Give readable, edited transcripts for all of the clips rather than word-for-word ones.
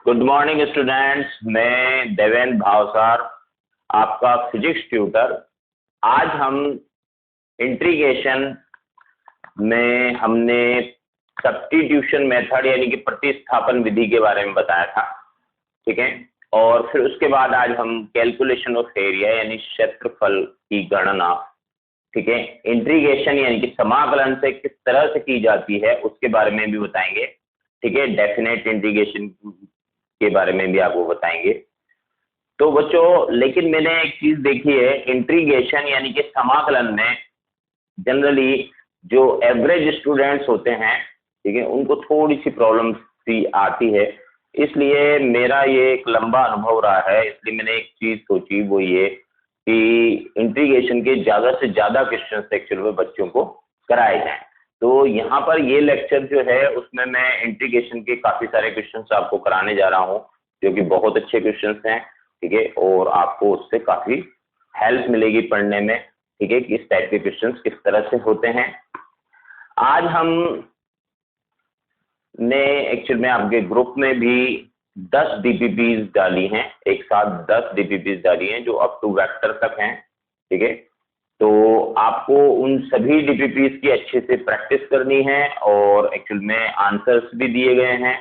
Good morning students, मैं देवेंद्र भावसार, आपका physics tutor. आज हम इंटीग्रेशन में हमने सब्स्टिट्यूशन मेथड यानी कि प्रतिस्थापन विधि के बारे में बताया था, ठीक है। और फिर उसके बाद आज हम कैलकुलेशन ऑफ एरिया यानी क्षेत्रफल की गणना, ठीक है, इंटीग्रेशन यानी कि समाकलन से किस तरह से की जाती है उसके बारे में भी बताएंगे, ठीक है। डेफिनेट इंटीग्रेशन के बारे में भी आपको बताएंगे। तो बच्चों, लेकिन मैंने एक चीज देखी है, इंटीग्रेशन यानी कि समाकलन में जनरली जो एवरेज स्टूडेंट्स होते हैं, ठीक है, उनको थोड़ी सी प्रॉब्लम सी आती है। इसलिए मेरा ये एक लंबा अनुभव रहा है, इसलिए मैंने एक चीज सोची, वो ये कि इंटीग्रेशन के ज्यादा से ज्यादा क्वेश्चन एक्चुअल में बच्चों को कराए जाएं। तो यहाँ पर ये लेक्चर जो है उसमें मैं इंटीग्रेशन के काफी सारे क्वेश्चंस आपको कराने जा रहा हूँ, जो कि बहुत अच्छे क्वेश्चंस हैं, ठीक है। और आपको उससे काफी हेल्प मिलेगी पढ़ने में, ठीक है, कि इस टाइप के क्वेश्चंस किस तरह से होते हैं। आज हम ने एक्चुअल में आपके ग्रुप में भी 10 डीपीपीज डाली हैं, एक साथ 10 डीपीपीज डाली हैं जो अप टू वेक्टर तक हैं, ठीक है। तो आपको उन सभी डीपीपीज की अच्छे से प्रैक्टिस करनी है और एक्चुअल में आंसर्स भी दिए गए हैं,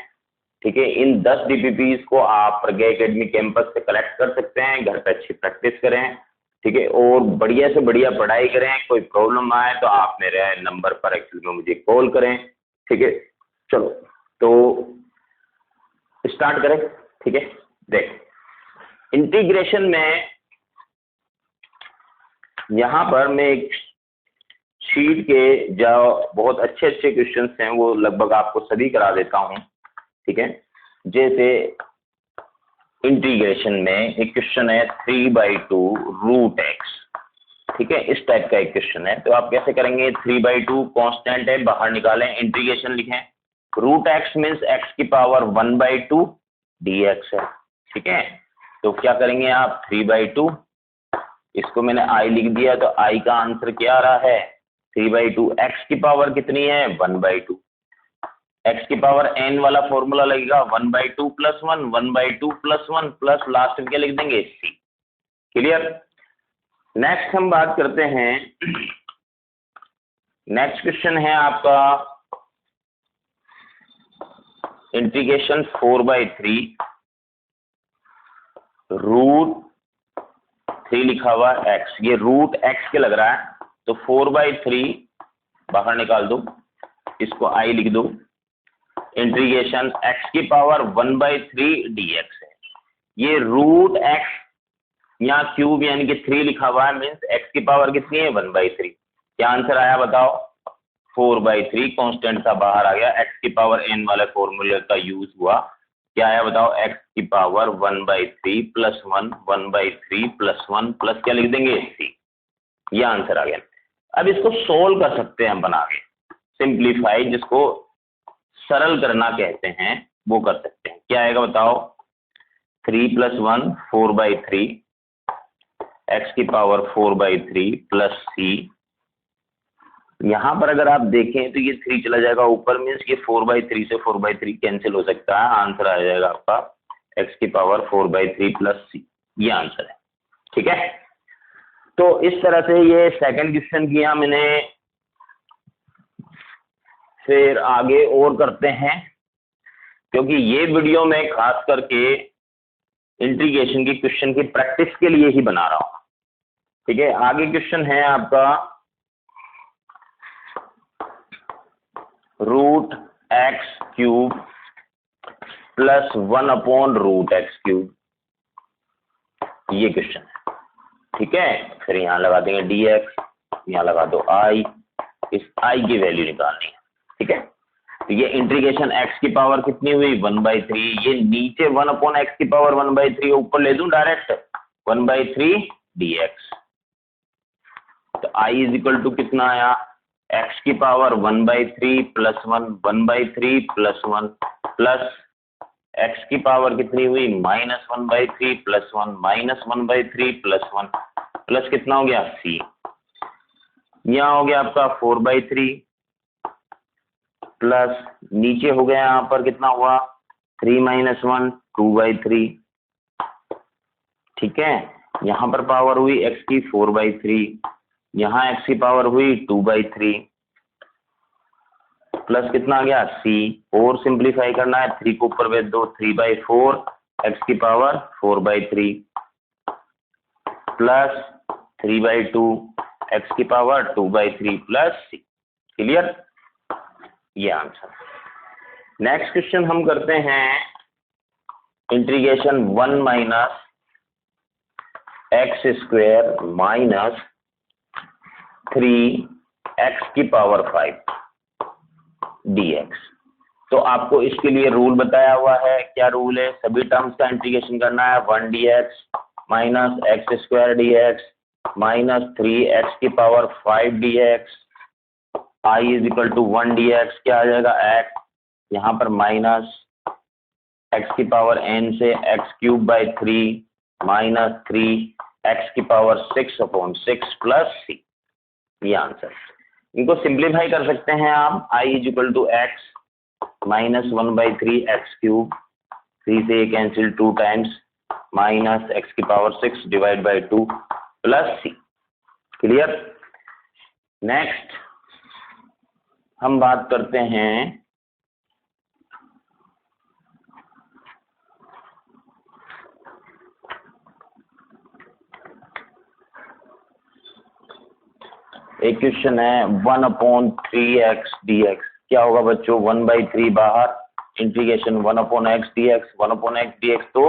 ठीक है। इन 10 डीपीपीज को आप प्रज्ञा एकेडमी कैंपस से कलेक्ट कर सकते हैं, घर पे अच्छी प्रैक्टिस करें, ठीक है, और बढ़िया से बढ़िया पढ़ाई करें। कोई प्रॉब्लम आए तो आप मेरे नंबर पर एक्चुअल में मुझे कॉल करें, ठीक है। चलो तो स्टार्ट करें, ठीक है। देख, इंटीग्रेशन में यहां पर मैं एक शीट के जो बहुत अच्छे अच्छे क्वेश्चंस हैं वो लगभग आपको सभी करा देता हूं, ठीक है। जैसे इंटीग्रेशन में एक क्वेश्चन है 3/2 रूट एक्स, ठीक है, इस टाइप का एक क्वेश्चन है। तो आप कैसे करेंगे, 3/2 कांस्टेंट है, बाहर निकालें, इंटीग्रेशन लिखें। रूट एक्स मीन्स एक्स की पावर 1/2 dx है, ठीक है। तो क्या करेंगे आप, 3/2, इसको मैंने i लिख दिया, तो i का आंसर क्या आ रहा है, 3/2। x की पावर कितनी है, 1/2। x की पावर n वाला फॉर्मूला लगेगा 1/2 + 1, 1/2 + 1 प्लस लास्ट में क्या लिख देंगे, c। क्लियर। नेक्स्ट हम बात करते हैं, नेक्स्ट क्वेश्चन है आपका इंटीग्रेशन 4/3 √3 लिखा हुआ x, ये रूट x के लग रहा है, तो 4/3 बाहर निकाल दो, इसको i लिख दो, इंटीग्रेशन x की पावर 1/3 dx है। ये रूट x यहाँ क्यूब यानी कि 3 लिखा हुआ है, मीन्स x की पावर कितनी है, 1/3। क्या आंसर आया बताओ, 4/3, कांस्टेंट था बाहर आ गया, x की पावर n वाले फॉर्मूले का यूज हुआ, क्या आया बताओ, x की पावर 1/3 + 1, 1/3 + 1 प्लस क्या लिख देंगे, c। ये आंसर आ गया। अब इसको सोल्व कर सकते हैं हम बना के, सिंप्लीफाई, जिसको सरल करना कहते हैं, वो कर सकते हैं। क्या आएगा बताओ, 3 + 1 4/3, x की पावर 4/3 प्लस c। यहां पर अगर आप देखें तो ये 3 चला जाएगा ऊपर, मीन्स ये 4/3 से 4/3 कैंसिल हो सकता है, आंसर आ जाएगा आपका x की पावर 4/3 प्लस c। ये आंसर है, ठीक है। तो इस तरह से ये सेकंड क्वेश्चन किया मैंने। फिर आगे और करते हैं, क्योंकि ये वीडियो में खास करके इंटीग्रेशन की क्वेश्चन की प्रैक्टिस के लिए ही बना रहा हूं, ठीक है। आगे क्वेश्चन है आपका √x³ + 1/√x³, ये क्वेश्चन है, ठीक है। फिर यहां लगा देंगे dx, यहां लगा दो i, इस i की वैल्यू निकालनी है, ठीक है। तो ये इंटीग्रेशन x की पावर कितनी हुई, 1/3, ये नीचे 1/x की पावर 1/3 ऊपर ले दूं डायरेक्ट, 1/3 dx। तो i = कितना आया, x की पावर 1/3 + 1, 1/3 + 1 प्लस x की पावर कितनी हुई, -1/3 + 1, -1/3 + 1 प्लस कितना हो गया, c। यहाँ हो गया आपका 4/3 प्लस नीचे हो गया यहाँ पर कितना हुआ 3 - 1 2/3, ठीक है। यहाँ पर पावर हुई x की 4/3, यहाँ x की पावर हुई 2/3, प्लस कितना आ गया c, और सिंप्लीफाई करना है, 3 को ऊपर भेज दो, 3/4 x की पावर 4/3 प्लस 3/2 x की पावर 2/3 प्लस c। क्लियर, ये आंसर। नेक्स्ट क्वेश्चन हम करते हैं इंटीग्रेशन 1 - x² माइनस 3x की पावर 5 dx। तो आपको इसके लिए रूल बताया हुआ है। क्या रूल है? सभी टर्म्स का इंटीग्रेशन करना है। 1 dx minus x² dx minus 3x की पावर 5 dx, i = 1 dx, क्या आ जाएगा x, यहाँ पर माइनस x की पावर n से x³/3 माइनस 3x की पावर 6/6 प्लस c, ये आंसर। इनको सिंप्लीफाई कर सकते हैं आप। i = x माइनस 1/3 x³ 3 से कैंसिल 2 टाइम्स माइनस x की power 6 /2 plus c। Clear. Next हम बात करते हैं एक क्वेश्चन है 1/3x dx। क्या होगा बच्चों? 1/3 बाहर, integration 1/x dx, 1/x dx तो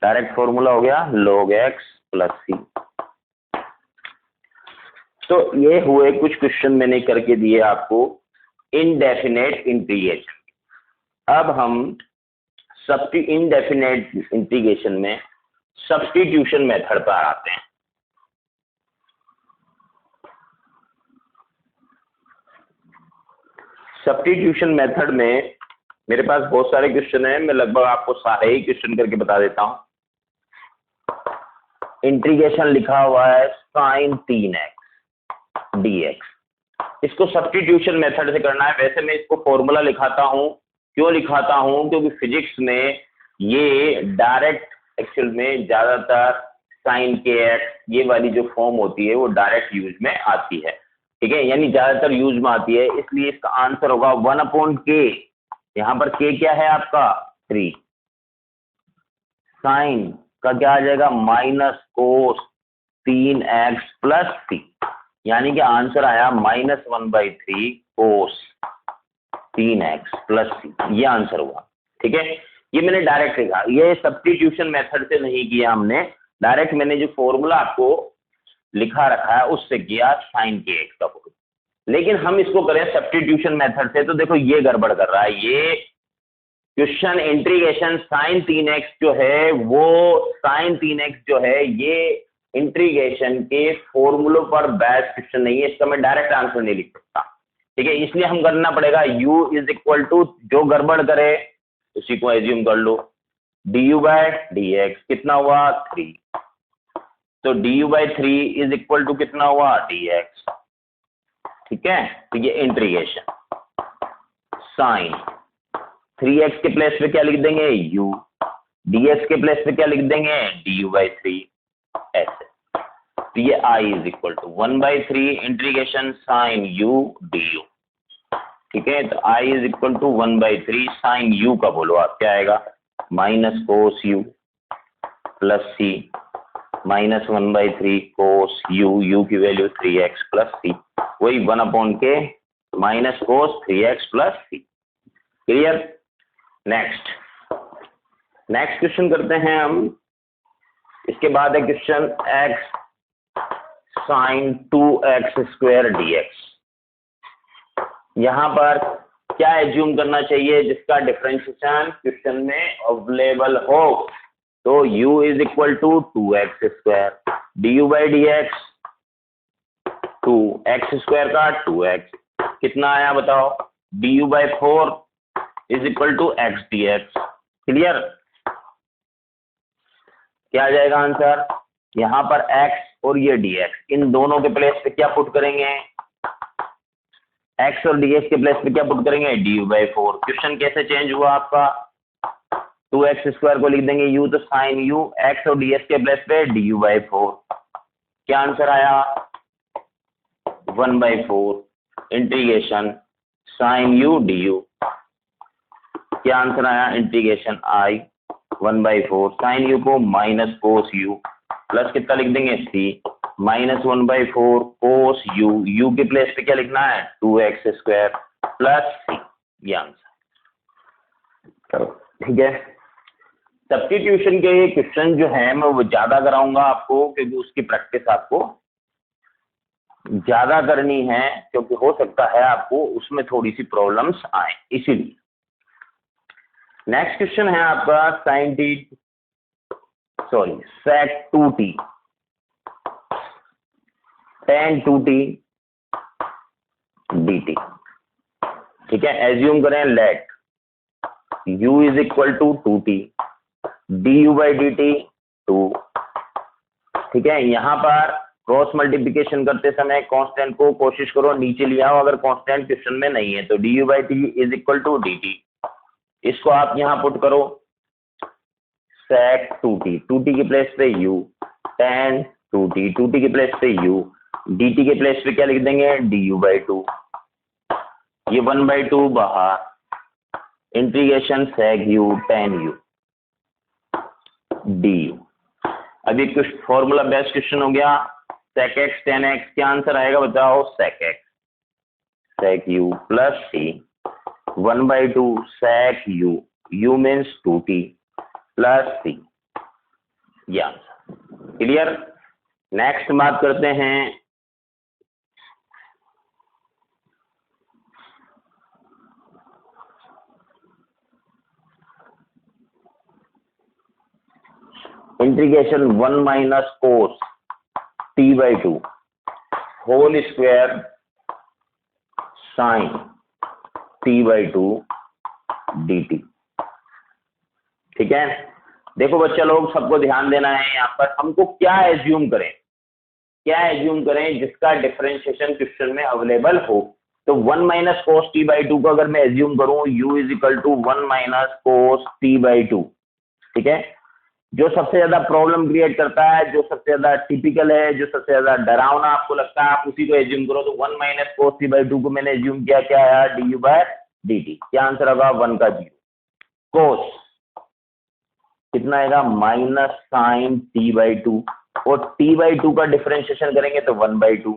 डायरेक्ट फॉर्मूला हो गया log x प्लस c। तो ये हुए कुछ क्वेश्चन मैंने करके दिए आपको इनडेफिनेट इंटीग्रेशन। अब हम इनडेफिनेट इंटीग्रेशन में सब्स्टिट्यूशन मेथड पर आते हैं। सब्स्टिट्यूशन मेथड में मेरे पास बहुत सारे क्वेश्चन हैं, मैं लगभग आपको सारे ही क्वेश्चन करके बता देता हूं। इंटीग्रेशन लिखा हुआ है sin 3x dx, इसको सब्स्टिट्यूशन मेथड से करना है। वैसे मैं इसको फॉर्मूला लिखाता हूं, क्यों लिखाता हूं? क्योंकि फिजिक्स में ये डायरेक्ट एक्चुअल में ज्यादातर sin kx ये वाली जो फॉर्म होती है वो डायरेक्ट यूज में आती है, ठीक है, यानी ज्यादातर यूज में आती है। इसलिए इसका आंसर होगा 1/k। यहाँ पर k क्या है आपका? 3। साइन का क्या आ जाएगा? Minus cos 3x plus c, यानी कि आंसर आया -1/3 कोस 3x प्लस c, ये आंसर हुआ। ठीक है, ये मैंने डायरेक्ट लिखा, ये सब्स्टिट्यूशन मेथड से नहीं किया हमने, डायरेक्ट मैंने जो फॉर्मूला आपको लिखा रखा है उससे किया sin kx का फॉर्मूला। लेकिन हम इसको करें सब्स्टिट्यूशन मेथड से तो देखो ये गड़बड़ कर रहा है। ये क्वेश्चन इंटीग्रेशन sin 3x जो है वो sin 3x जो है ये इंटीग्रेशन के फॉर्मूलों पर बेस्ड क्वेश्चन नहीं है, इसका मैं डायरेक्ट आंसर नहीं लिख सकता। ठीक है, इसलिए हम करना पड़ेगा u = जो गड़बड़ करे उसी को एज्यूम कर लो, du/dx कितना हुआ? 3। तो du/3 = कितना हुआ? dx। ठीक है, तो ये इंटीग्रेशन साइन 3x के प्लेस पे क्या लिख देंगे? u, dx के प्लेस पे क्या लिख देंगे? du/3 ऐसे। तो ये i = 1/3 integration sine u du। ठीक है, तो i = 1/3 साइन u का बोलो आप क्या आएगा? Minus cos u plus c minus 1/3 कोस u की वैल्यू 3x प्लस c, वही 1/k minus cos 3x plus c। Clear. Next question करते हैं हम। इसके बाद है question x sin 2x² dx। यहां पर क्या एज्यूम करना चाहिए? जिसका डिफरेंशिएशन क्वेश्चन में अवेलेबल हो। तो u = 2x², du/dx 2x² का 2x कितना आया बताओ? du/4 = x dx। क्लियर, क्या आ जाएगा आंसर? यहां पर x और ये dx इन दोनों के प्लेस पे क्या पुट करेंगे? एक्स और डी एक्स के प्लेस पे क्या पुट करेंगे, D U by four. Question कैसे चेंज हुआ आपका, 2x² को लिख देंगे u, तो साइन u, x और डी एक्स के प्लेस पे डी यू बाई फोर। क्या आंसर आया, 1/4 integration sine u D U. क्या आंसर आया, इंटीग्रेशन i 1/4 साइन u को माइनस कोस u प्लस कितना लिख देंगे c minus 1/4 cos u, u के प्लेस पे क्या लिखना है, 2x² प्लस c। ये आंसर, ठीक है। सब्स्टिट्यूशन के क्वेश्चन जो है मैं वो ज्यादा कराऊंगा आपको, क्योंकि उसकी प्रैक्टिस आपको ज्यादा करनी है, क्योंकि हो सकता है आपको उसमें थोड़ी सी प्रॉब्लम्स आए, इसीलिए। नेक्स्ट क्वेश्चन है आपका sec 2t tan 2t dt। ठीक है, एज्यूम करें let u is equal to 2t du by dt 2। ठीक है, यहां पर क्रॉस मल्टीप्लिकेशन करते समय कांस्टेंट को कोशिश करो नीचे ले आओ, अगर कांस्टेंट क्वेश्चन में नहीं है तो du by T is equal to dt। इसको आप यहां पुट करो, sec 2t के प्लेस पे u, tan 2t के प्लेस पे u, dt के प्लेस पे क्या लिख देंगे, du बाई 2। ये 1/2 बाहर, integration sec u tan u du। अभी कुछ फॉर्मूला बेस्ड क्वेश्चन हो गया, sec x tan x। क्या आंसर आएगा बताओ, sec u plus c 1/2 sec u means 2t plus c। ये आंसर, क्लियर। नेक्स्ट बात करते हैं integration 1 minus cos t by 2 whole square sine t by 2 dt। ठीक है, देखो बच्चा लोग सबको ध्यान देना है, यहाँ पर हमको क्या एज्यूम करें जिसका डिफरेंशिएशन क्वेश्चन में अवेलेबल हो। तो 1 माइनस कोस t बाई 2 को अगर मैं एज्यूम करूं, u is equal to 1 minus cos t by 2। ठीक है, जो सबसे ज्यादा प्रॉब्लम क्रिएट करता है, जो सबसे ज्यादा टिपिकल है, जो सबसे ज्यादा डरावना आपको लगता है, आप उसी को एज्यूम करो। तो 1 माइनस कोस t बाई 2 को मैंने एज्यूम किया, क्या आया, du बाय dt। क्या आंसर होगा, 1 का 0। कोस कितना आएगा, माइनस साइन t बाई 2, और t बाई 2 का डिफरेंशिएशन करेंगे तो 1/2।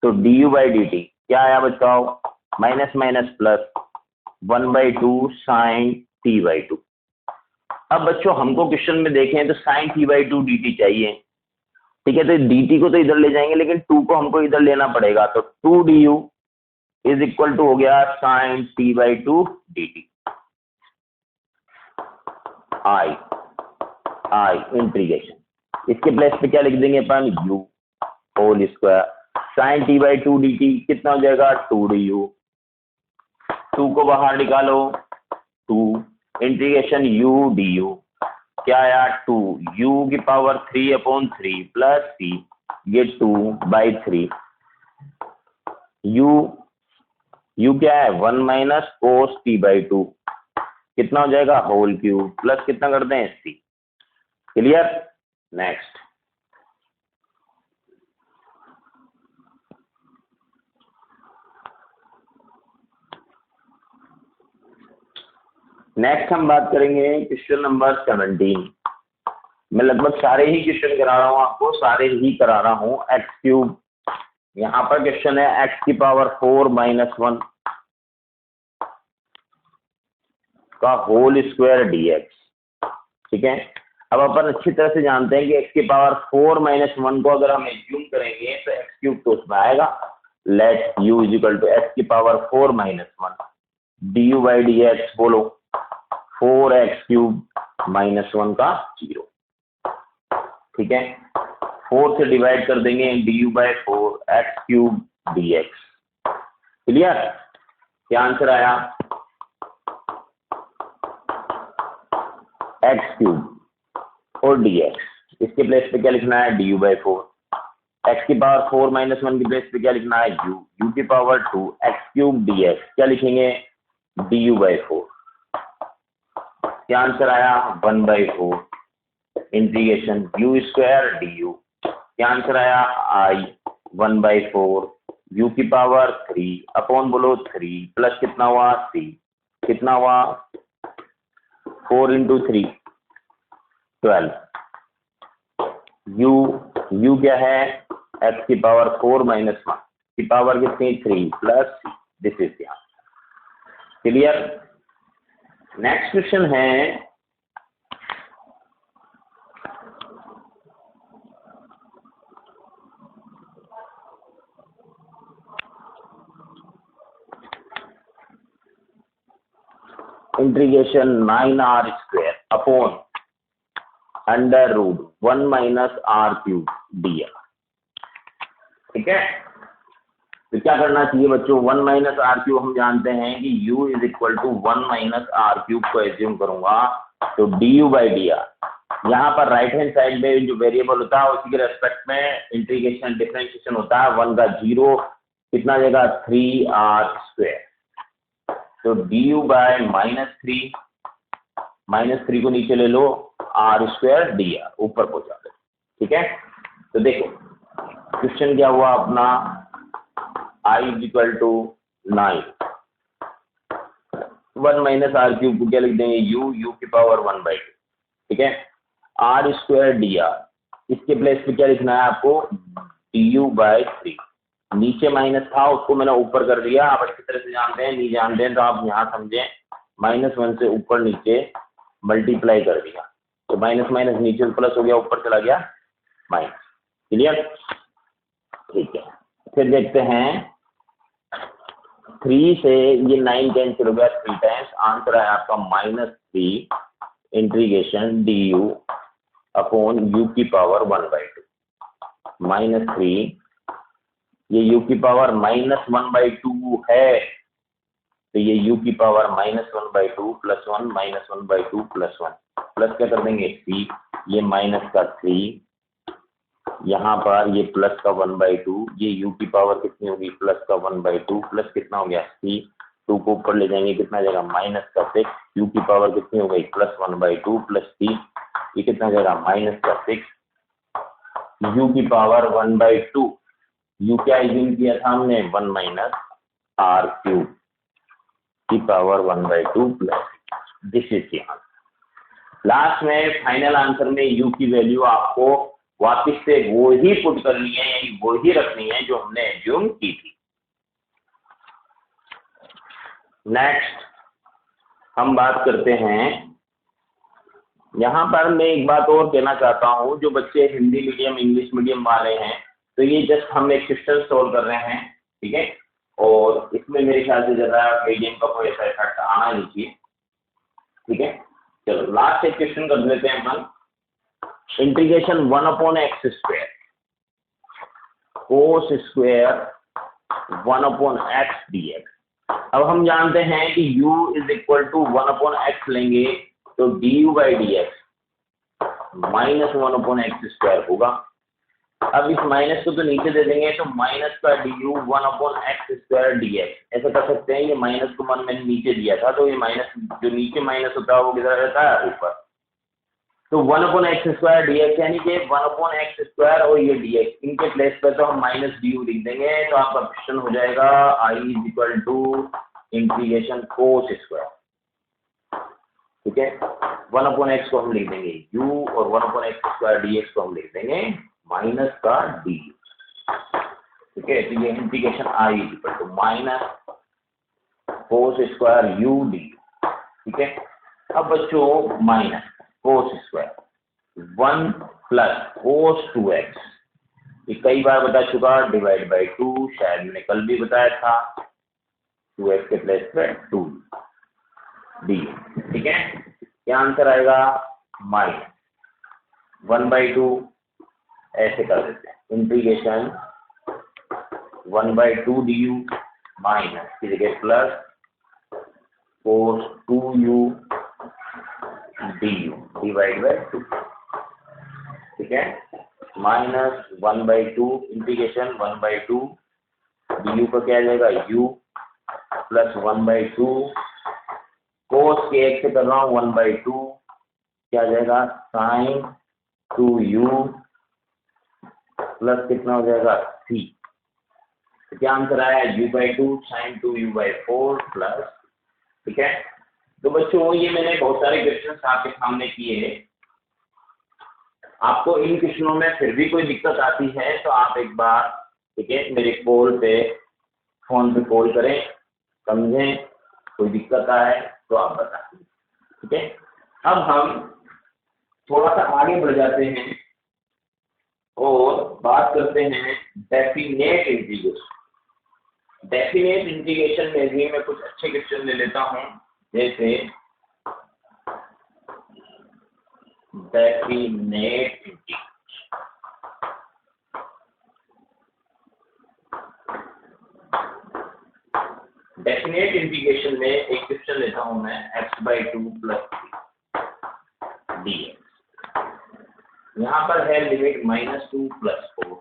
तो du बाई dt क्या आया बताओ, minus minus plus 1/2 sine t by 2। अब बच्चों हमको क्वेश्चन में देखें तो साइन t बाई 2 dt चाहिए। ठीक है, तो dt को तो इधर ले जाएंगे, लेकिन 2 को हमको इधर लेना पड़ेगा। तो 2 du इज इक्वल टू हो गया sine t by 2 dt। I integration, इसके प्लेस पे क्या लिख देंगे अपन, u whole square sine t by 2 dt कितना हो जाएगा, 2 du। 2 को बाहर निकालो, 2 इंटीग्रेशन u du। क्या आया, 2 u की पावर 3/3 प्लस c, ये 2/3। u क्या है, 1 माइनस कोस t बाई 2 कितना हो जाएगा, होल क्यूब प्लस कितना कर दें, c। क्लियर। नेक्स्ट, हम बात करेंगे क्वेश्चन नंबर 17। मैं लगभग सारे ही क्वेश्चन करा रहा हूं आपको, x³ यहां पर क्वेश्चन है x की पावर 4 माइनस 1 का होल स्क्वायर dx। ठीक है, अब अपन अच्छी तरह से जानते हैं कि x की पावर 4 माइनस 1 को अगर हम एज्यूम करेंगे तो x³ तो उसमें आएगा। Let u is equal to x की power 4 minus 1 du by dx, बोलो 4x³ माइनस 1 का 0। ठीक है, 4 से डिवाइड कर देंगे, du by 4 x³ dx। Clear. क्या आंसर आया, x³ और dx, इसके प्लेस पे क्या लिखना है, du बाई 4। एक्स की पावर 4 माइनस 1 की प्लेस पे क्या लिखना है, यू की power 2 x cube D x, क्या लिखेंगे, डी यू बाई 4। क्या आंसर आया, 1/4 integration you square D U. क्या आंसर आया, आई 1/4 यू की पावर 3 अपॉन बोलो 3 प्लस कितना हुआ, सी कितना हुआ, 4 इंटू 3 12, यू क्या है, एक्स की पावर 4 माइनस 1 की पावर कितनी 3 plus C, this is the answer. Clear. Next question है integration 9r square upon under root 1 minus R cube dr। ठीक है, तो क्या करना चाहिए बच्चों, 1 माइनस आर क्यूब हम जानते हैं कि u is equal to 1 minus R cube को एज्यूम करूंगा तो D U by D R. यहाँ पर राइट हैंड साइड में जो वेरिएबल होता है उसी के रेस्पेक्ट में इंटीग्रेशन डिफरेंशिएशन होता है, 1 का 0 कितना देगा 3r स्क्वायर, तो डी यू बाय -3 को नीचे ले लो, आर स्क्वायर डी आर ऊपर पहुंचा दो। ठीक है, तो देखो क्वेश्चन क्या हुआ अपना, i is equal to 9, 1 minus R cube को क्या लिख देंगे, यू की पावर 1/2। ठीक है, आर स्क्वायर डी आर, इसके प्लेस पे क्या लिखना है आपको, डी यू बाई 3। नीचे माइनस था उसको मैंने ऊपर कर दिया, आप अच्छी तरह से जानते हैं, नहीं जानते हैं तो आप यहाँ समझें, -1 से ऊपर नीचे मल्टीप्लाई कर दिया तो माइनस माइनस नीचे प्लस हो गया, ऊपर चला गया माइनस। क्लियर। ठीक है, फिर देखते हैं 3 से ये 9 कैंसिल हो गया 3 टाइम्स, आंसर है आपका -3 integration D you upon you की पावर 1/2 -3, ये u की पावर -1/2 है तो ये u की पावर -1/2 प्लस 1 -1/2 प्लस 1 प्लस क्या कर देंगे c, ये माइनस का 3 यहाँ पर ये प्लस का 1/2, ये u की पावर कितनी होगी प्लस का 1/2 प्लस कितना हो गया c, 2 को ऊपर ले जाएंगे कितना जाएगा माइनस का 6, u की पावर कितनी हो गई प्लस 1/2 प्लस c, ये कितना जाएगा माइनस का 6, u की पावर 1/2, u क्या एज्यूम किया था हमने 1 माइनस आर क्यूब की power 1/2 plus, this is the answer. Last में फाइनल आंसर में u की वैल्यू आपको वापस से वो ही पुट करनी है, यानी वो ही रखनी है जो हमने एज्यूम की थी। नेक्स्ट हम बात करते हैं, यहाँ पर मैं एक बात और कहना चाहता हूँ, जो बच्चे हिंदी मीडियम इंग्लिश मीडियम वाले हैं तो ये जस्ट हम एक क्वेश्चन सोल्व कर रहे हैं। ठीक है, और इसमें मेरे ख्याल से ज्यादा मीडियम का कोई ऐसा इफेक्ट आना नहीं चाहिए। ठीक है, चलो लास्ट एक क्वेश्चन कर लेते हैं अपन, integration 1/x² cos square 1/x dx। अब हम जानते हैं कि u is equal to 1/x लेंगे तो D U by D x -1/x² होगा। अब इस माइनस को तो नीचे दे देंगे तो माइनस का डी यू 1/x² dx, ऐसा कर सकते हैं, ये माइनस को मैंने नीचे दिया था तो ये माइनस जो नीचे माइनस होता है वो किधर रहता है ऊपर, तो 1/x² dx यानी कि 1/x² और ये dx, इनके प्लेस पर तो हम माइनस डी यू लिख देंगे तो आपका क्वेश्चन हो जाएगा i is equal to integration cos square. ठीक है, 1/x को हम लिख देंगे u और 1/x² dx को हम लिख देंगे माइनस का डी। ठीक है, तो ये integration i is equal to minus cos square u D. ठीक है, अब बच्चों minus cos square 1 plus cos 2x, ये कई बार बता चुका, डिवाइड बाई 2, शायद मैंने कल भी बताया था, 2x के प्लेस पे 2 डी। ठीक है, क्या आंसर आएगा माइनस 1/2, ऐसे कर देते हैं इंटीग्रेशन 1/2 डी यू माइनस की जगह plus cos 2u D you divide by 2। ठीक है, माइनस 1/2 इंटीग्रेशन 1/2 du का क्या आ जाएगा u प्लस 1/2 कोस के एक से कर रहा हूँ 1/2 क्या आ जाएगा साइन 2u प्लस कितना हो जाएगा c। तो क्या आंसर आया u/2 साइन 2u/4 प्लस। ठीक है, तो बच्चों ये मैंने बहुत सारे क्वेश्चन आपके सामने किए हैं। आपको इन क्वेश्चनों में फिर भी कोई दिक्कत आती है तो आप एक बार ठीक है मेरे फोन पे कॉल करें, समझें, कोई दिक्कत आए तो आप बताएं। ठीक है, अब हम थोड़ा सा आगे बढ़ जाते हैं और बात करते हैं डेफिनेट इंटीग्रेशन। डेफिनेट इंटीग्रेशन में भी मैं कुछ अच्छे क्वेश्चन ले लेता हूं, जैसे डेफिनेट इंटीग्रेशन। डेफिनेट इंटीग्रेशन में एक क्वेश्चन लेता हूं मैं x/2 प्लस dx। यहाँ पर है लिमिट -2 प्लस 4।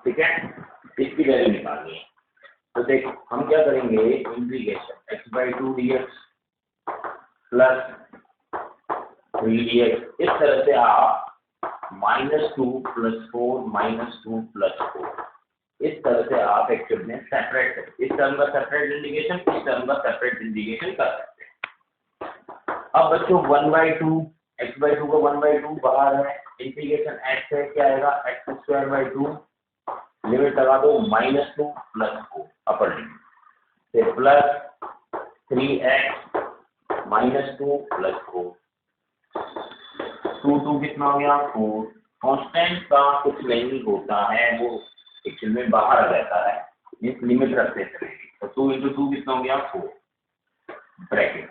ठीक है, इसकी वैल्यू निकालनी है। तो देखो हम क्या करेंगे, integration x/2 dx plus 3dx। इस तरह से आप -2 प्लस 4 -2 प्लस 4 इस तरह से आप एक्चुअल में सेपरेट करें। इस टर्म का सेपरेट इंटीग्रेशन, इस टर्म का सेपरेट इंटीग्रेशन कर सकते हैं। अब बच्चों 1/2 x/2 का 1/2 बाहर है, इंटीग्रेशन x है क्या आएगा x²/2 लिमिट लगा दो -2 प्लस 4 अपर लिमिट से प्लस 3x -2 प्लस 4 2 कितना हो गया 4। कांस्टेंट का कुछ नहीं होता है, वो एक्चुअल में बाहर आ जाता है, इस लिमिट रखते चलेंगे। तो 2 × 2 कितना हो गया 4 ब्रैकेट।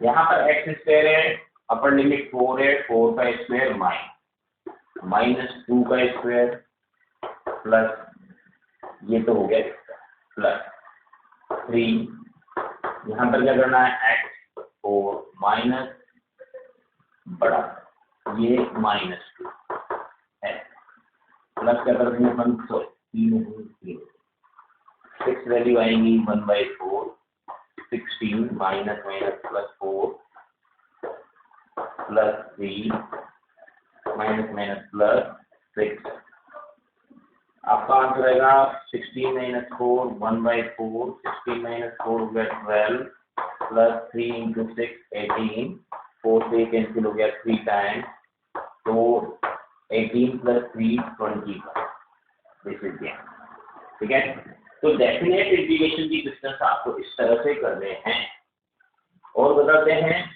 यहाँ पर x² है, अपर लिमिट 4 है, 4 का स्क्वायर -2 का स्क्वायर प्लस ये तो हो गया प्लस 3। यहाँ पर क्या करना है x और माइनस बड़ा ये -2 है प्लस क्या कर देंगे अपन 6 वैल्यू आएंगी 1/4 16 minus plus 4 plus 3 minus plus 6। आपका आंसर आएगा 16 - 4 1/4 16 - 4 हो गया 12 प्लस 3 × 6 18 4 से कैंसिल हो गया 3 टाइम्स, तो 18 प्लस 3 25। This is the. ठीक है, तो डेफिनेट इंटीग्रेशन की क्वेश्चंस आपको इस तरह से करने हैं और बताते हैं,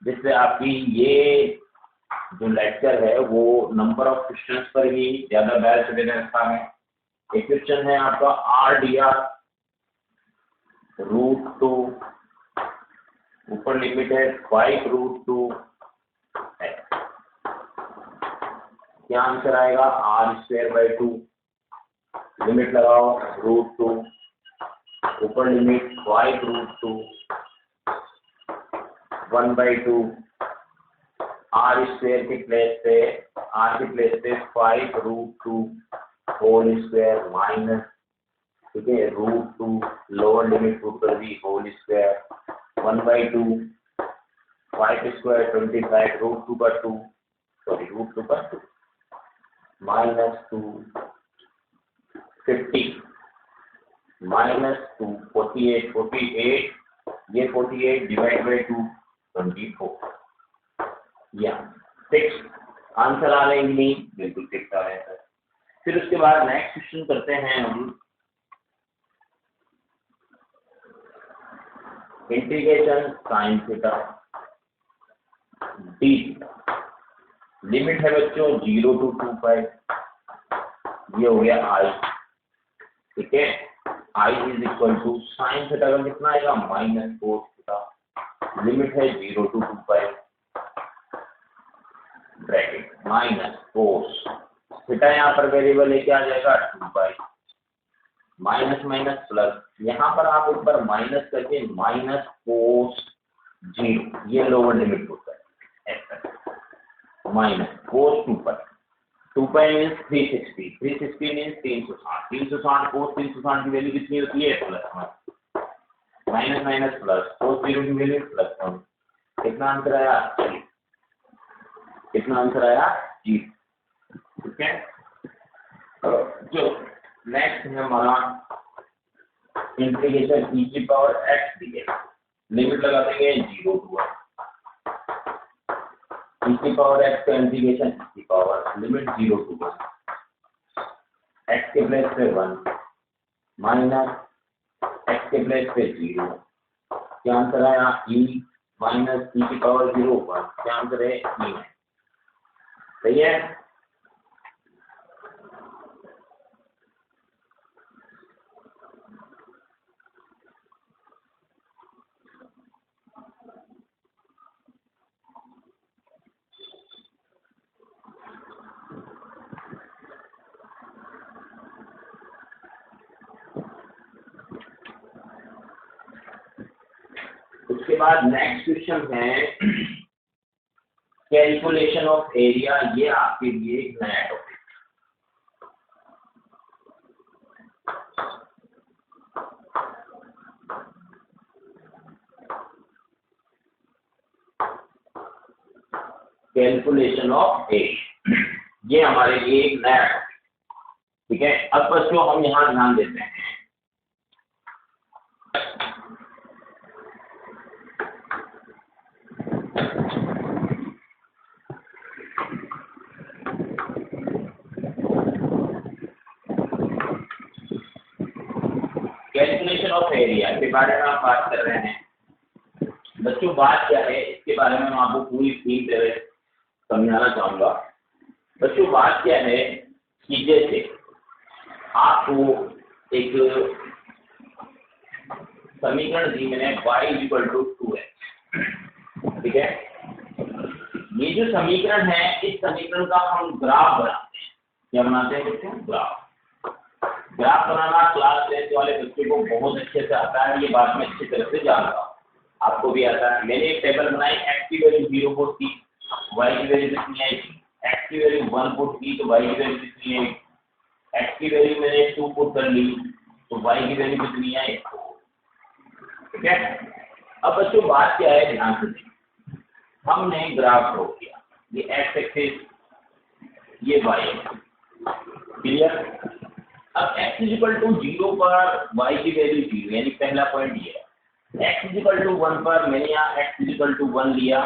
जिससे आपकी ये जो लेक्चर है वो नंबर ऑफ क्वेश्चंस पर ही ज्यादा बैच देने रखा है। एक क्वेश्चन है आपका r/dr √2 ऊपर लिमिट है 5√2 है। क्या आंसर आएगा r²/2 लिमिट लगाओ √2 ऊपर लिमिट 5√2 1/2 r² की प्लेस पे 5√2 होल स्क्वायर माइनस, ठीक है, √2 लोअर लिमिट पुट कर दी होल स्क्वायर 1/2 5² 25 √2 का 2 -2 50 -2 48 ये 48 डिवाइड बाई 2 24 या 6। आंसर आ रहे हैं नहीं, बिल्कुल 6 आ रहे हैं सर। फिर उसके बाद नेक्स्ट क्वेश्चन करते हैं हम integration sine theta D. Limit है बच्चों 0 to 2π, ये हो गया i। ठीक है, i = साइन थीटा का कितना आएगा -cos थीटा। लिमिट है 0 to 2π ब्रैकेट -cos थीटा, यहाँ पर वेरिएबल है क्या आ जाएगा 2π माइनस प्लस। यहाँ पर आप ऊपर माइनस करके -cos 0 ये लोअर लिमिट होता है ऐसा। माइनस कोस 2 पाई, 2 पाई मीन्स 360, 360 मीन्स 360, 360 कोस 360 की वैल्यू कितनी होती है प्लस 1, माइनस माइनस प्लस, कोस 0 की वैल्यू प्लस 1, कितना आंसर आया, कितना आंसर आया जी। ठीक है, जो नेक्स्ट है हमारा इंटीग्रेशन ई की power x D x, limit लगा देंगे 0 टू 1, ई की पावर एक्स का इंटीग्रेशन ई की पावर लिमिट 0 टू 1, एक्स के प्लेस पे 1 माइनस एक्स के प्लेस पे 0, क्या आंसर आया ई माइनस ई की पावर 0 1, क्या आंसर है ई है, सही है। उसके बाद नेक्स्ट क्वेश्चन है कैलकुलेशन ऑफ एरिया, ये आपके लिए एक नया टॉपिक। कैलकुलेशन ऑफ एरिया, ये हमारे लिए एक नया टॉपिक, ठीक है। अब बच्चों हम यहाँ ध्यान देते हैं, कैलकुलेशन ऑफ एरिया के बारे में हम बात कर रहे हैं। बच्चों बात क्या है, इसके बारे में मैं आपको पूरी थीम से समझाना चाहूंगा। बच्चों बात क्या है कि जैसे आपको एक समीकरण दी मैंने y = 2x, ठीक है। ये जो समीकरण है, इस समीकरण का हम ग्राफ बनाते हैं। क्या बनाते हैं बच्चों? ग्राफ। ग्राफ बनाना क्लास 10 वाले बच्चे को बहुत अच्छे से आता है, ये बात मैं अच्छी तरह से जानता हूँ, आपको भी आता है। मैंने एक टेबल बनाई, x की वैल्यू 0 पुट की, y की वैल्यू कितनी आई, x की वैल्यू 1 पुट की तो y की वैल्यू कितनी आई, x की वैल्यू मैंने 2 पुट कर ली तो y की वैल्यू कितनी आई, ठीक है। अब बच्चों बात क्या है, ध्यान से देखिए, हमने ग्राफ ड्रॉ किया, ये x एक्सिस, ये y क्लियर। अब x = 0 पर y की वैल्यू 0, यानी पहला पॉइंट ये है। x = 1 पर मैंने यहाँ x = 1 लिया,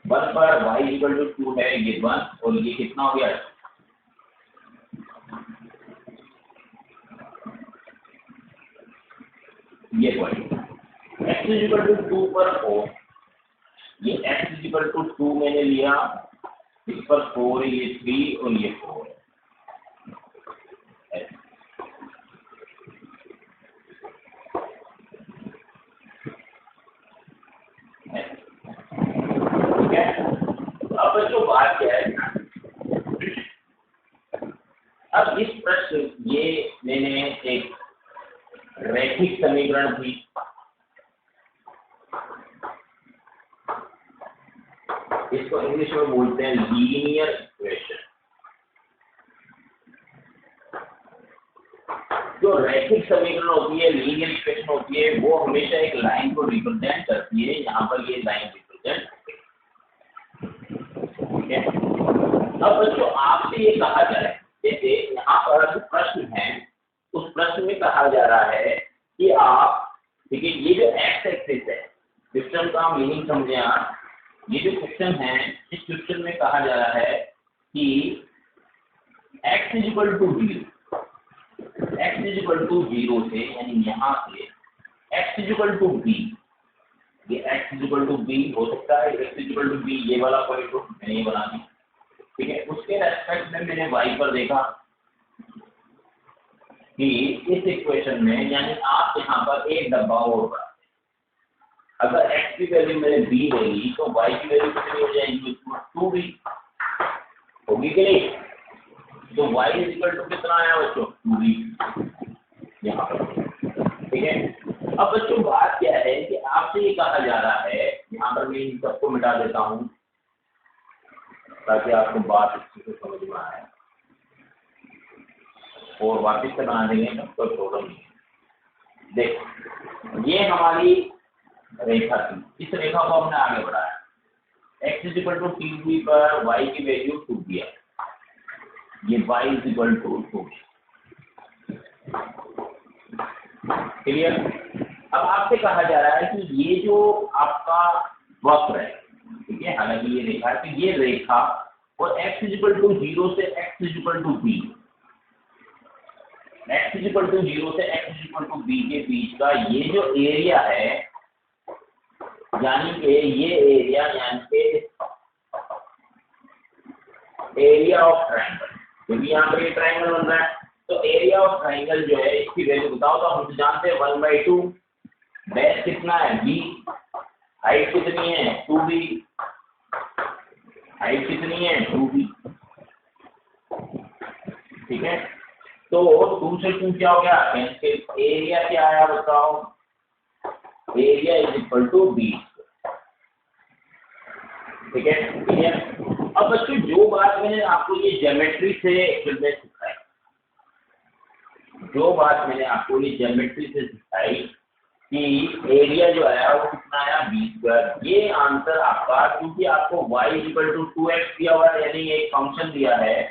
1 पर y = 2 है, ये 1 और ये कितना हो गया, ये पॉइंट। x = 2 पर 4, ये x = 2 मैंने लिया, इस पर 4, ये 3 और ये 4 है। अब बच्चों बात क्या है, अब इस प्रश्न, ये मैंने एक रैखिक समीकरण थी, इसको इंग्लिश में बोलते हैं लीनियर इक्वेशन। जो रैखिक समीकरण होती है, लीनियर इक्वेशन होती है, वो हमेशा एक लाइन को रिप्रेजेंट करती है। यहाँ पर ये लाइन रिप्रेजेंट, ठीक है। अब बच्चों आपसे ये कहा जा रहा है, जैसे यहाँ पर जो प्रश्न है, उस प्रश्न में कहा जा रहा है कि आप, ठीक है, ये जो एक्स एक्सिस है, सिस्टम का हम मीनिंग समझे आप, ये जो क्वेश्चन है, इस क्वेश्चन में कहा जा रहा है कि x = 0, x = 0 से, यानी यहाँ से x = b, ये x = b हो सकता है, x = b ये वाला पॉइंट हो, मैंने ये बना दी, ठीक है। उसके रेस्पेक्ट में मैंने y पर देखा कि इस इक्वेशन में, यानी आप यहाँ पर एक डब्बा और बढ़ा, अगर x की वैल्यू मैंने b ले ली तो y की वैल्यू कितनी हो जाएगी, 2b होगी कि नहीं। तो y = कितना आया बच्चों, 2b यहाँ पर, ठीक है। अब बच्चों बात क्या है कि आपसे ये कहा जा रहा है, यहाँ पर मैं इन सबको मिटा देता हूँ, ताकि आपको बात अच्छे से समझ में आए, और वापस से बना देंगे तब कोई प्रॉब्लम नहीं है। देखो ये हमारी रेखा थी, इस रेखा को हमने आगे बढ़ाया, x = 2b पर y की वैल्यू 2 दिया, ये y = 2। क्लियर? अब आपसे कहा जा रहा है कि ये जो आपका वक्र है, ठीक है, हालांकि ये रेखा है, तो ये रेखा और x = 0 से x = b, x = 0 से x = b के बीच का ये जो एरिया है, यानी कि ये एरिया, यानी कि एरिया ऑफ ट्रायंगल, क्योंकि यहाँ पर ये ट्रायंगल बन रहा है, तो एरिया ऑफ ट्रायंगल जो है इसकी वैल्यू बताओ, तो हम जानते हैं 1/2, बेस कितना है b, हाइट कितनी है 2b, हाइट कितनी है 2b, ठीक है। तो 2 से 2 क्या हो गया, एरिया क्या आया बताओ, एरिया = b, ठीक है, क्लियर। अब बच्चों जो बात मैंने आपको ये ज्योमेट्री से सिखाई, जो बात मैंने आपको ये ज्योमेट्री से सिखाई कि एरिया जो आया वो कितना आया b², ये आंसर आपका, क्योंकि आपको y = 2x दिया हुआ है, यानी एक फंक्शन दिया है,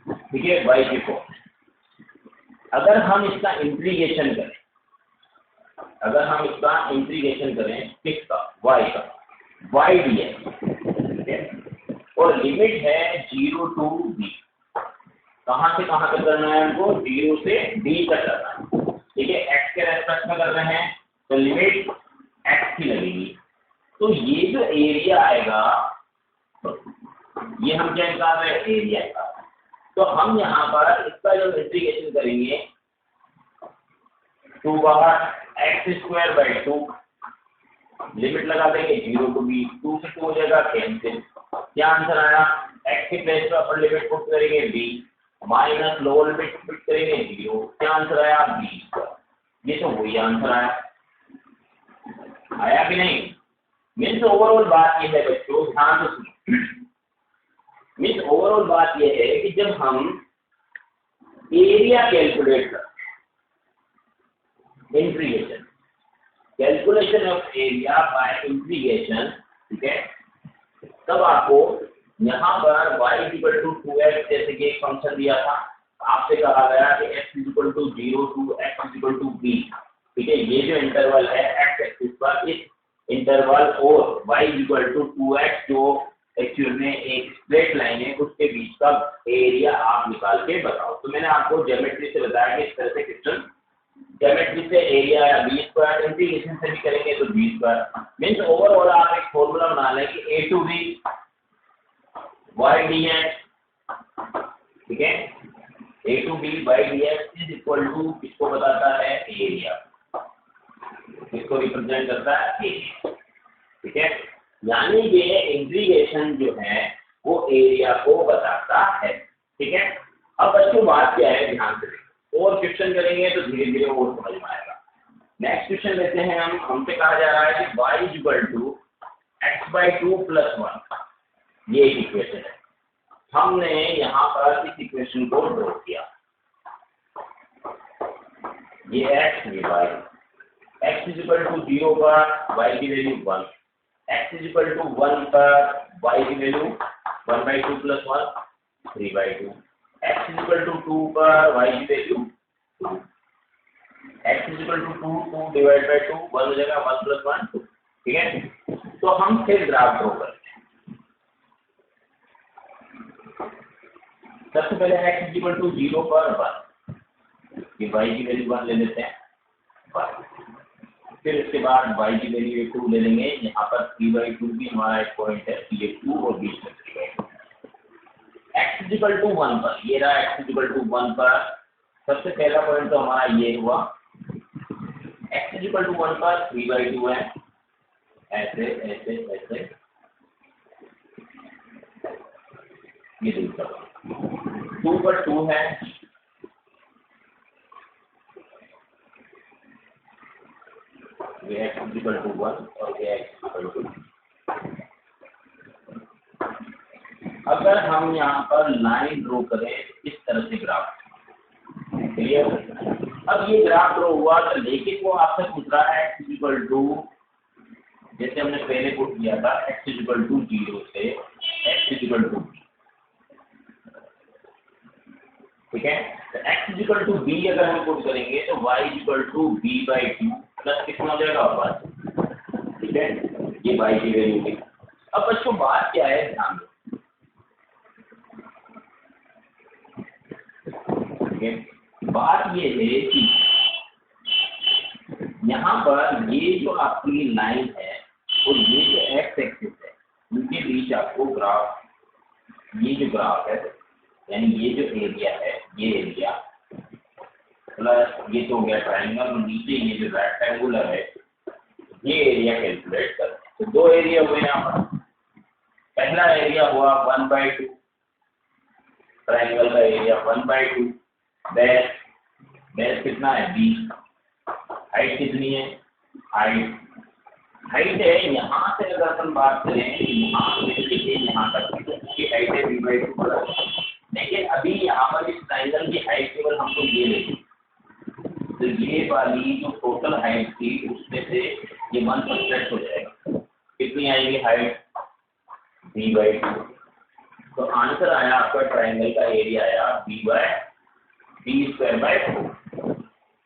ठीक है, y के फॉर्म। अगर हम इसका इंटीग्रेशन करें, अगर हम इसका इंटीग्रेशन करें किसका, y का, y dx, ठीक है, और लिमिट है 0 to b, कहां से कहां तक करना है हमको, 0 से b तक करना है, ठीक है, x के रेस्पेक्ट में कर रहे हैं तो लिमिट x की लगेगी। तो ये जो एरिया आएगा, ये हम क्या निकाल रहे हैं, एरिया का, तो हम यहाँ पर इसका जो इंटीग्रेशन करेंगे 2 बार x²/2, लिमिट लगा देंगे 0 to b, 2 से 2 हो जाएगा कैंसिल, क्या आंसर आया, x के प्लेस पर अपर लिमिट पुट करेंगे b, minus lower limit put करेंगे 0, क्या आंसर आया b², ये तो वही आंसर आया कि नहीं। मीन्स ओवरऑल बात ये है बच्चों, ध्यान से सुनो, मीन्स ओवरऑल बात ये है कि जब हम एरिया कैलकुलेट करते हैं, integration, calculation of area bye integration, ठीक है, तब आपको यहाँ पर y = 2x जैसे कि एक फंक्शन दिया था, आपसे कहा गया कि x = 0 to x = b, ठीक है, ये जो इंटरवल है x एक्सिस पर, इस इंटरवल और y = 2x जो एक्चुअल में एक स्ट्रेट लाइन है, उसके बीच का एरिया आप निकाल के बताओ। तो मैंने आपको ज्योमेट्री से बताया कि इस तरह से क्वेश्चन, ज्योमेट्री से एरिया या b², इंटीग्रेशन से भी करेंगे तो b², मीन्स ओवरऑल आप एक फॉर्मूला बना लें कि a to b y dx, ठीक है, a to b y dx = किसको बताता है, एरिया, किसको रिप्रेजेंट करता है, एरिया, ठीक है, यानी ये इंटीग्रेशन जो है वो एरिया को बताता है, ठीक है। अब बच्चों बात क्या है, ध्यान से देखो, और क्वेश्चन करेंगे तो धीरे धीरे और समझ में आएगा। नेक्स्ट क्वेश्चन लेते हैं हम, हमसे कहा जा रहा है कि y = x/2 + 1, ये एक इक्वेशन है, हमने यहाँ पर इस इक्वेशन को ड्रॉ किया, ये x, ये y, x = 0 पर y की वैल्यू 1, x = 1 पर y की वैल्यू 1/2 + 1, 3/2, x = 2 पर y की वैल्यू 2, x = 2, 2 डिवाइड बाय 2, 1 हो जाएगा, 1 + 1 2, ठीक है। तो हम फिर ग्राफ ड्रॉ करते हैं, सबसे पहले x = 0 पर 1, ये y की वैल्यू 1 ले लेते हैं, 1, फिर उसके बाद y की वैल्यू 2 ले लेंगे, यहाँ पर 3/2 भी हमारा एक पॉइंट है, ये 2 और बीच में 3/2, x = 1 पर, ये रहा x = 1 पर, सबसे पहला पॉइंट तो हमारा ये हुआ, x = 1 पर 3/2 है, ऐसे ऐसे ऐसे, ये दूसरा 2 पर 2 है, ये x = 1 और ये x = 2, अगर हम यहाँ पर लाइन ड्रॉ करें इस तरह से ग्राफ, क्लियर। अब ये ग्राफ ड्रॉ हुआ तो लेकिन वो आपसे पूछ रहा है x इक्वल टू, जैसे हमने पहले पुट किया था x इक्वल टू 0 से x इक्वल टू, ठीक है। तो x इक्वल टू b अगर हम पुट करेंगे तो y equal to b/2 plus कितना हो जाएगा और ठीक है, ये y की वैल्यू है। अब बच्चों बात क्या है, ध्यान दो, बात ये है कि यहाँ पर ये जो आपकी लाइन है और ये जो एक्स एक्सिस है, उनके बीच आपको ग्राफ, ये जो ग्राफ है यानी ये जो एरिया है, ये एरिया प्लस ये तो हो गया ट्रायंगल और नीचे ये जो रेक्टेंगुलर है, ये एरिया कैलकुलेट कर। तो दो एरिया हुए यहाँ पर, पहला एरिया हुआ 1/2, ट्रायंगल का एरिया 1/2, बेस कितना है b, हाइट कितनी है, हाइट है यहाँ से अगर अपन बात करें यहाँ से लेके यहाँ तक की हाइट है b/2 प्लस, लेकिन अभी यहाँ पर इस ट्रायंगल की हाइट केवल हमको ये लेगी, तो ये वाली जो टोटल हाइट थी उसमें से ये 1% हो जाएगा, कितनी आएगी हाइट b/2। तो आंसर आया आपका ट्रायंगल का एरिया आया b/4,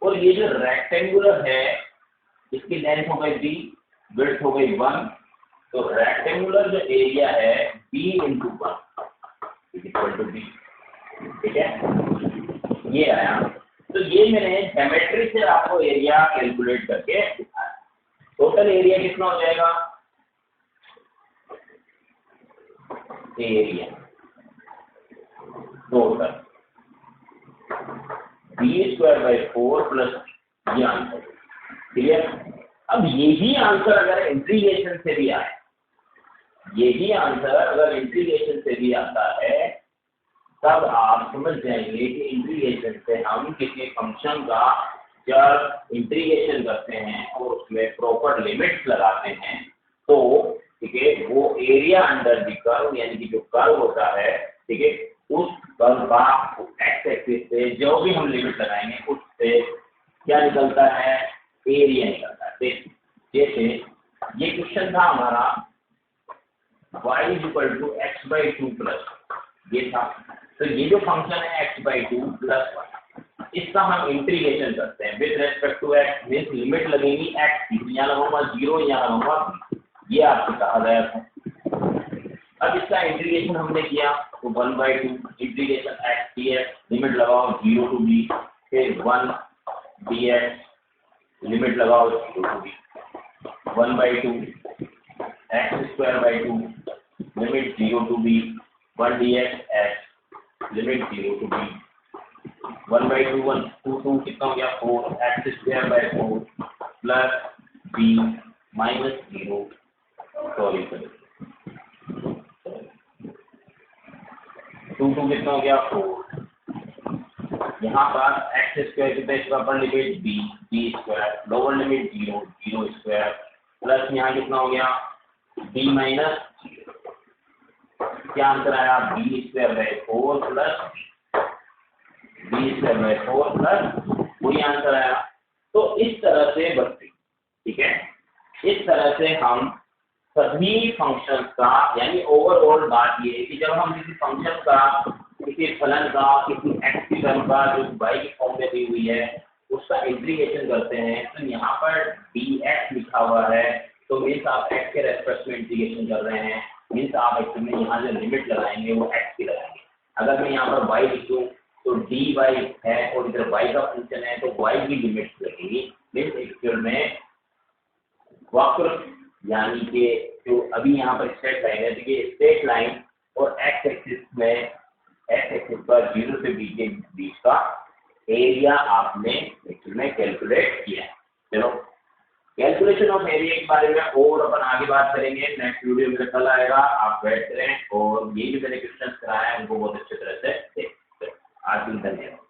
और ये जो रेक्टेंगुलर है इसकी लेंथ हो गई b, विड्थ हो गई 1, तो रेक्टेंगुलर जो एरिया है b × 1 इक्वल टू b, ठीक है, ये आया। तो ये मैंने ज्योमेट्री से आपको एरिया कैलकुलेट करके दिखाया। टोटल एरिया कितना हो जाएगा, एरिया टोटल b/4 प्लस ये आंसर, क्लियर। अब यही आंसर अगर इंटीग्रेशन से भी आए, यही आंसर अगर इंटीग्रेशन से भी आता है, तब आप समझ जाएंगे कि इंटीग्रेशन से हम किसी फंक्शन का जब इंटीग्रेशन करते हैं और उसमें प्रॉपर लिमिट्स लगाते हैं तो ठीक है, वो एरिया अंडर द कर्व यानी कि जो कर्व होता है, ठीक है, उस कर्व का एक्स एक्सिस से जो भी हम लिमिट लगाएंगे उससे क्या निकलता है, एरिया निकलता है। जैसे ये क्वेश्चन था हमारा y = x/2 प्लस, ये था, तो ये जो फंक्शन है x/2 प्लस 1, इसका हम इंटीग्रेशन करते हैं with respect to x, means limit लगेगी x की, यहाँ लगाऊंगा 0, यहाँ लगाऊंगा b, ये आपको कहा गया था। अब इसका इंटीग्रेशन हमने किया तो 1/2 इंटीग्रेशन x dx, लिमिट लगाओ 0 to b, फिर 1 dx, लिमिट लगाओ 0 to b, 1/2 x²/2, limit 0 to b, 1 dx x, limit 0 to b, 1/2 1 2 2 कितना हो गया 4 x²/4 plus b minus 0, sorry 2 2 कितना हो गया 4, यहाँ पर x² कितना, इसका upper limit b² lower limit 0 0² plus यहाँ कितना हो गया b माइनस, क्या आंसर आया b²/4 प्लस b²/4 प्लस, वही आंसर आया। तो इस तरह से बच्चे, ठीक है, इस तरह से हम सभी फंक्शंस का, यानी ओवरऑल बात ये है कि जब हम किसी फंक्शन का, किसी फलन का, किसी एक्स की टर्म का जो y की फॉर्म में दी हुई है उसका इंटीग्रेशन करते हैं, तो यहाँ पर dx लिखा हुआ है, तो मीन्स आप x के रेस्पेक्ट में इंटीग्रेशन कर रहे हैं, मीन्स आप एक्चुअली यहाँ जो लिमिट लगाएंगे वो x की लगाएंगे। अगर मैं यहाँ पर y लिखूँ तो dy है और इधर y का फंक्शन है तो y की लिमिट लगेगी, मीन्स एक्चुअल में वक्र यानी कि जो अभी यहाँ पर स्ट्रेट लाइन है, तो ये स्ट्रेट लाइन और x एक्सिस में, x एक्सिस पर 0 से b के बीच का एरिया आपने एक्चुअल में कैलकुलेट किया है। चलो कैलकुलेशन ऑफ एरिया के बारे में और अपन आगे बात करेंगे, नेक्स्ट वीडियो में कल आएगा, आप वेट करें और ये जो मैंने क्वेश्चन कराया है उनको बहुत अच्छी तरह से देखें। आज भी धन्यवाद।